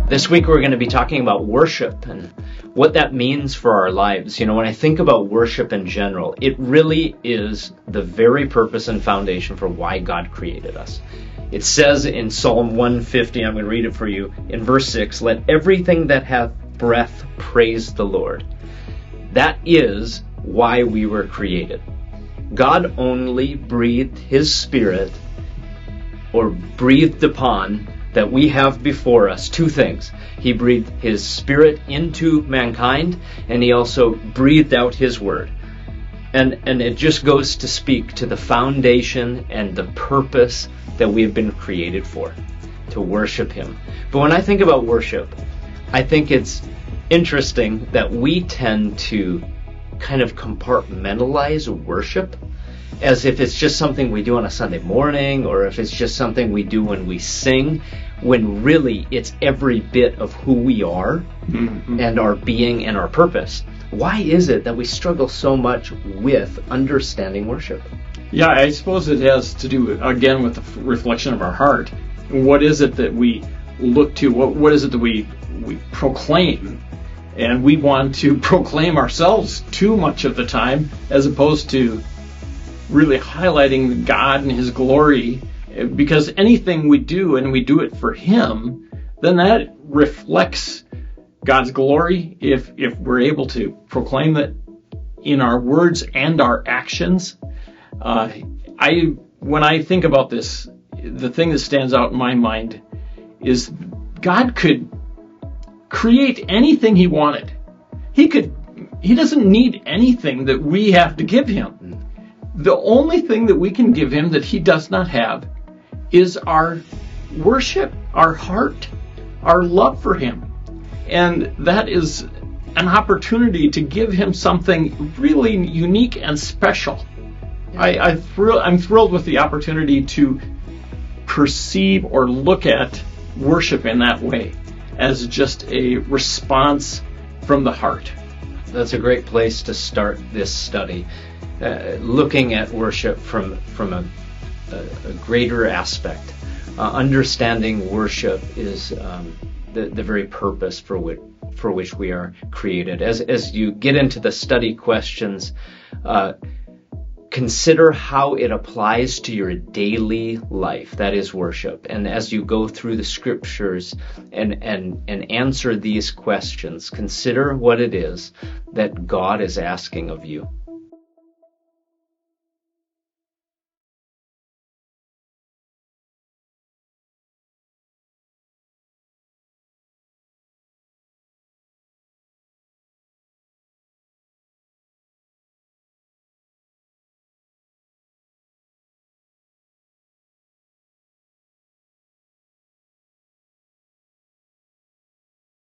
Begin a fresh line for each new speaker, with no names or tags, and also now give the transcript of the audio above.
This week we're going to be talking about worship and what that means for our lives. You know, when I think about worship in general, it really is the very purpose and foundation for why God created us. It says in Psalm 150, I'm going to read it for you, in verse 6, "Let everything that hath breath praise the Lord." That is why we were created. God only breathed His Spirit, or breathed upon, that we have before us two things. He breathed His Spirit into mankind, and He also breathed out His Word. And it just goes to speak to the foundation and the purpose that we have been created for, to worship Him. But when I think about worship, I think it's interesting that we tend to kind of compartmentalize worship as if it's just something we do on a Sunday morning, or if it's just something we do when we sing, when really it's every bit of who we are and our being and our purpose. Why is it that we struggle so much with understanding worship?
Yeah, I suppose it has to do, again, with the reflection of our heart. What is it that we look to? What is it that we proclaim? And we want to proclaim ourselves too much of the time, as opposed to really highlighting God and His glory. Because anything we do, and we do it for Him, then that reflects God's glory if we're able to proclaim that in our words and our actions. When I think about this, the thing that stands out in my mind is God could create anything He wanted. He doesn't need anything that we have to give Him. The only thing that we can give Him that He does not have is our worship, our heart, our love for Him. And that is an opportunity to give Him something really unique and special. I'm thrilled with the opportunity to perceive or look at worship in that way, as just a response from the heart.
That's a great place to start this study, looking at worship from a greater aspect. Understanding worship is the very purpose for which we are created. As you get into the study questions, consider how it applies to your daily life. That is worship. And as you go through the scriptures and answer these questions, consider what it is that God is asking of you.